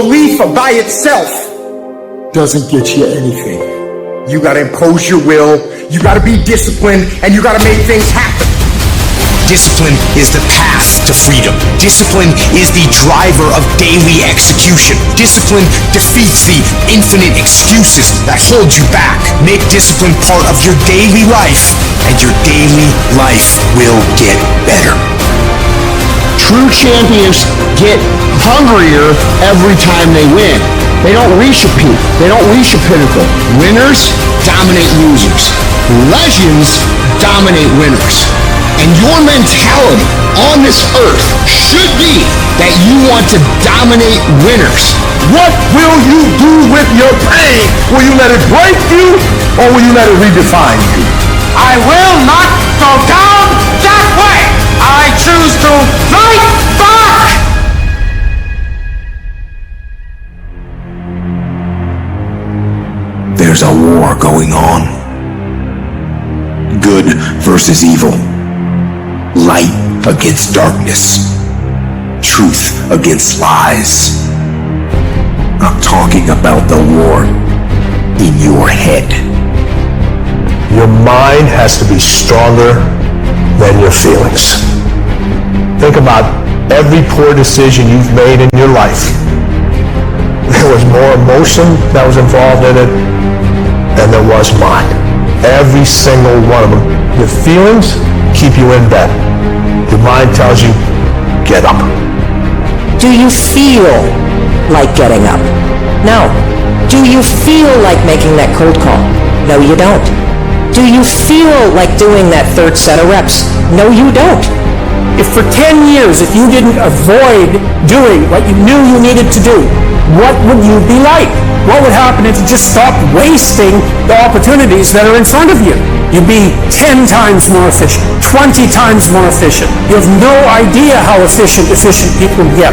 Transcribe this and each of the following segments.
Belief by itself doesn't get you anything. You gotta impose your will, you gotta be disciplined, and you gotta make things happen. Discipline is the path to freedom. Discipline is the driver of daily execution. Discipline defeats the infinite excuses that hold you back. Make discipline part of your daily life, and your daily life will get better. True champions get hungrier every time they win. They don't reach a peak. They don't reach a pinnacle. Winners dominate losers. Legends dominate winners. And your mentality on this earth should be that you want to dominate winners. What will you do with your pain? Will you let it break you, or will you let it redefine you? I will not go down that way. I choose to fight back. There's a war going on. Good versus evil. Light against darkness. Truth against lies. I'm talking about the war in your head. Your mind has to be stronger than your feelings. Think about every poor decision you've made in your life. There was more emotion that was involved in it than there was mine. Every single one of them. Your feelings keep you in bed. Your mind tells you, get up. Do you feel like getting up? No. Do you feel like making that cold call? No, you don't. Do you feel like doing that third set of reps? No, you don't. If for 10 years, if you didn't avoid doing what you knew you needed to do, what would you be like? What would happen if you just stopped wasting the opportunities that are in front of you? You'd be 10 times more efficient, 20 times more efficient. You have no idea how efficient people get.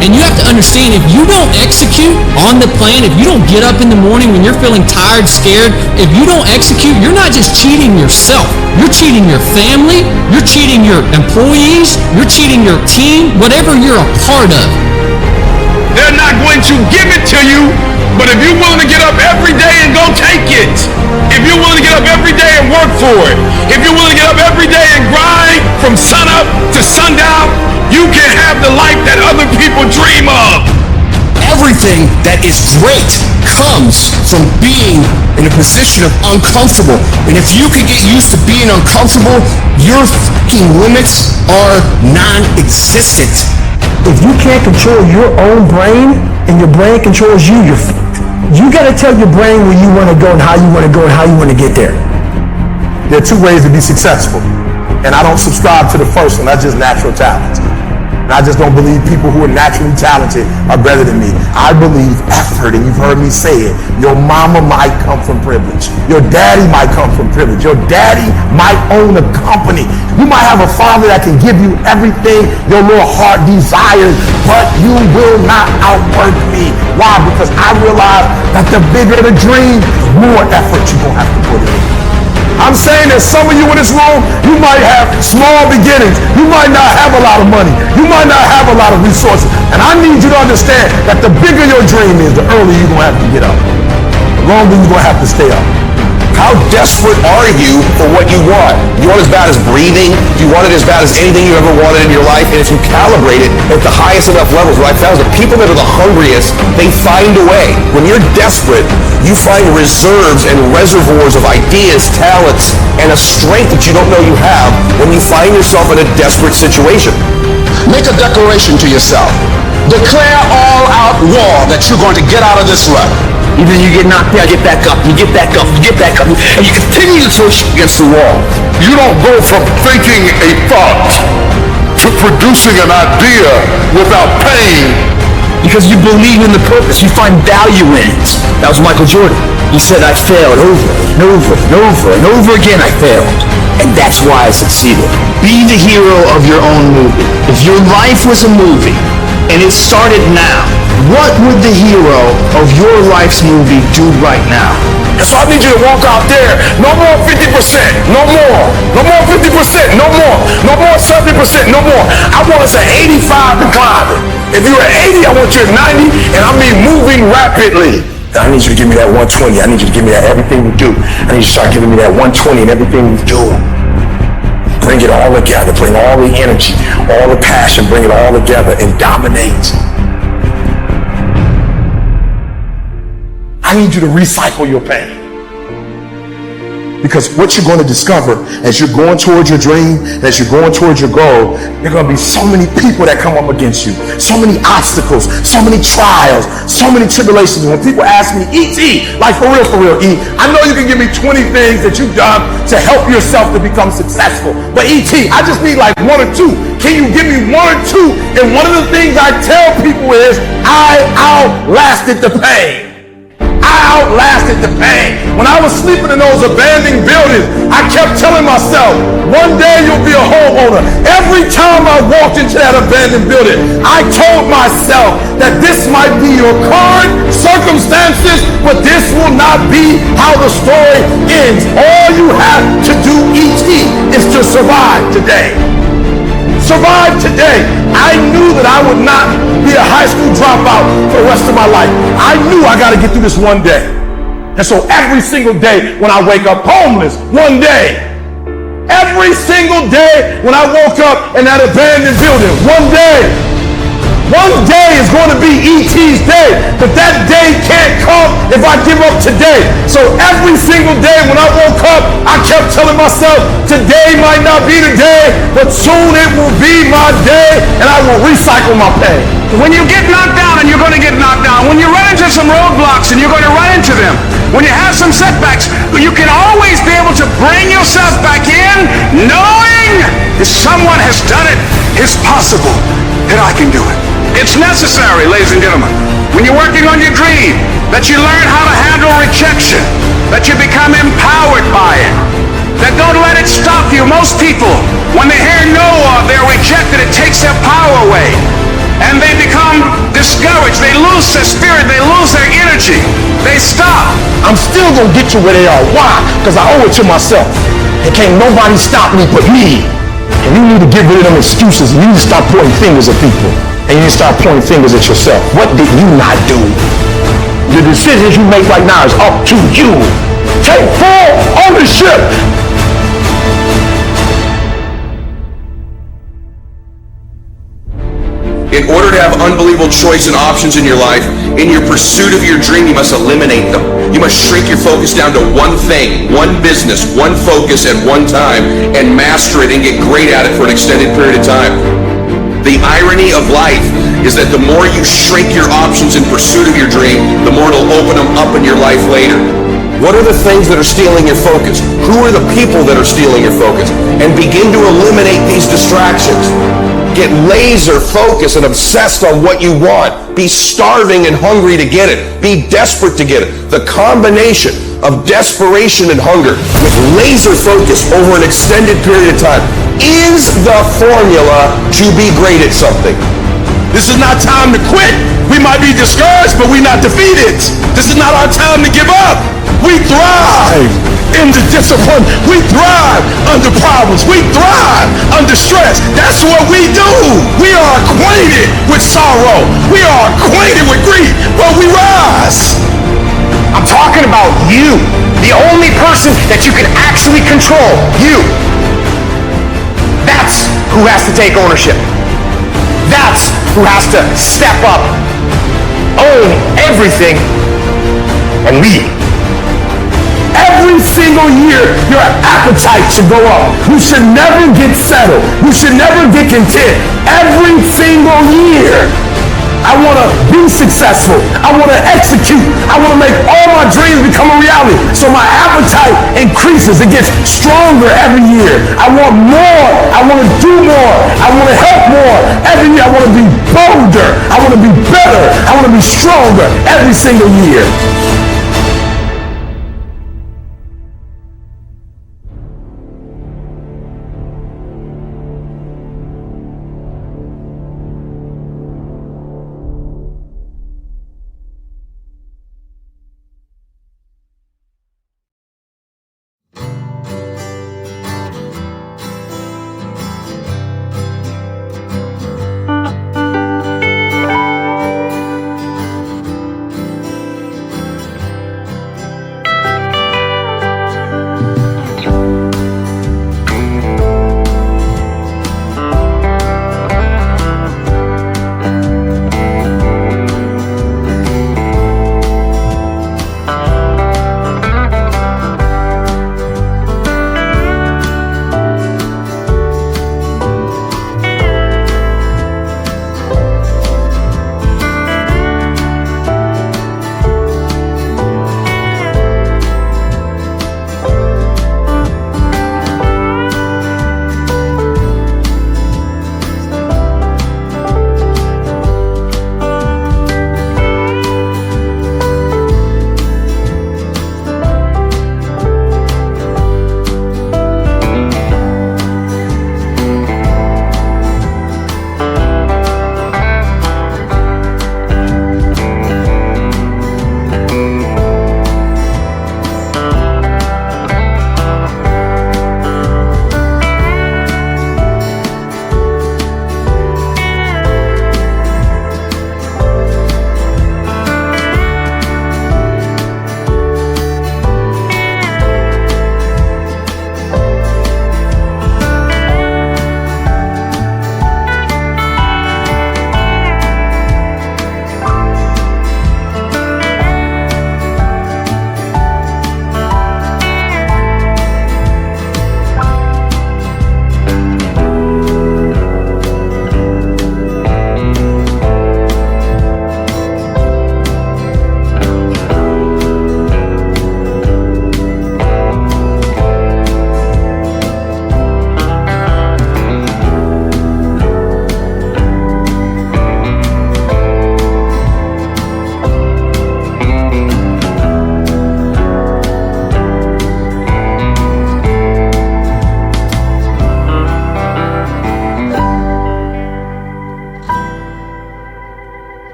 And you have to understand, if you don't execute on the plan, if you don't get up in the morning when you're feeling tired, scared, if you don't execute, you're not just cheating yourself. You're cheating your family, you're cheating your employees, you're cheating your team, whatever you're a part of. They're not going to give it to you, but if you're willing to get up every day and go take it, if you're willing to get up every day and work for it, if you're willing to get up every day and grind from sunup to sundown, you can have the life that other people dream of. Everything that is great comes from being in a position of uncomfortable. And if you can get used to being uncomfortable, your fucking limits are non-existent. If you can't control your own brain and your brain controls you, you're fucked. You gotta tell your brain where you wanna go and how you wanna go and how you wanna get there. There are two ways to be successful. And I don't subscribe to the first one, that's just natural talent. And I just don't believe people who are naturally talented are better than me. I believe effort, and you've heard me say it. Your mama might come from privilege. Your daddy might come from privilege. Your daddy might own a company. You might have a father that can give you everything your little heart desires, but you will not outwork me. Why? Because I realize that the bigger the dream, the more effort you're going to have to put in. I'm saying that some of you in this room, you might have small beginnings. You might not have a lot of money. You might not have a lot of resources. And I need you to understand that the bigger your dream is, the earlier you're going to have to get up. The longer you're going to have to stay up. How desperate are you for what you want? You want it as bad as breathing? Do you want it as bad as anything you ever wanted in your life? And if you calibrate it at the highest enough levels, what I found is the people that are the hungriest, they find a way. When you're desperate, you find reserves and reservoirs of ideas, talents, and a strength that you don't know you have when you find yourself in a desperate situation. Make a declaration to yourself. Declare all out war that you're going to get out of this rut. Even you get knocked down, get back up, you get back up, you get back up, and you continue to push against the wall. You don't go from thinking a thought to producing an idea without pain. Because you believe in the purpose, you find value in it. That was Michael Jordan. He said, I failed over and over and over and over again, I failed. And that's why I succeeded. Be the hero of your own movie. If your life was a movie, and it started now, what would the hero of your life's movie do right now? And so I need you to walk out there. No more 50%. No more. No more 50%. No more. No more 70%. No more. I want us at 85 and climbing. If you're at 80, I want you at 90, and I mean moving rapidly. I need you to give me that 120. I need you to give me that everything you do. I need you to start giving me that 120 and everything you do. Bring it all together. Bring all the energy, all the passion. Bring it all together and dominate. I need you to recycle your pain. Because what you're going to discover as you're going towards your dream, as you're going towards your goal, there are going to be so many people that come up against you, so many obstacles, so many trials, so many tribulations. When people ask me, E.T., like for real, E, I know you can give me 20 things that you've done to help yourself to become successful. But E.T., I just need like one or two. Can you give me one or two? And one of the things I tell people is, I outlasted the pain. I outlasted the pain. When I was sleeping in those abandoned buildings, I kept telling myself, one day you'll be a homeowner. Every time I walked into that abandoned building, I told myself that this might be your current circumstances, but this will not be how the story ends. All you have to do, E.T., is to survive today. Survive today. I knew that I would not be a high school dropout for the rest of my life. I knew I got to get through this one day. And so every single day when I wake up homeless, one day. Every single day when I woke up in that abandoned building, one day. One day is going to be E.T.'s day, but that day can't come if I give up today. So every single day when I woke up, I kept telling myself, today might not be the day, but soon it will be my day, and I will recycle my pain. When you get knocked down, and you're going to get knocked down, when you run into some roadblocks, and you're going to run into them, when you have some setbacks, you can always be able to bring yourself back in, knowing if someone has done it, it's possible that I can do it. It's necessary, ladies and gentlemen, when you're working on your dream, that you learn how to handle rejection, that you become empowered by it, that don't let it stop you. Most people, when they hear no or they're rejected, it takes their power away, and they become discouraged. They lose their spirit. They lose their energy. They stop. I'm still going to get you where they are. Why? Because I owe it to myself. And can't nobody stop me but me. And you need to get rid of them excuses. You need to stop pointing fingers at people. And you need to start pointing fingers at yourself. What did you not do? The decisions you make right now is up to you. Take full ownership. In order to have unbelievable choice and options in your life, in your pursuit of your dream, you must eliminate them. You must shrink your focus down to one thing, one business, one focus at one time, and master it and get great at it for an extended period of time. The irony of life is that the more you shrink your options in pursuit of your dream, the more it'll open them up in your life later. What are the things that are stealing your focus? Who are the people that are stealing your focus? And begin to eliminate these distractions. Get laser focused and obsessed on what you want. Be starving and hungry to get it. Be desperate to get it. The combination of desperation and hunger with laser focus over an extended period of time is the formula to be great at something. This is not time to quit. We might be discouraged, but we're not defeated. This is not our time to give up. We thrive in the discipline. We thrive under problems. We thrive under stress. That's what we do. We are acquainted with sorrow. We are acquainted with grief, but we rise. I'm talking about you, the only person that you can actually control, you. That's who has to take ownership. That's who has to step up, own everything, and lead. Every single year, your appetite should go up. You should never get settled. You should never get content. Every single year. I want to be successful. I want to execute. I want to make all my dreams become a reality. So my appetite increases. It gets stronger every year. I want more. I want to do more. I want to help more. Every year I want to be bolder. I want to be better. I want to be stronger every single year.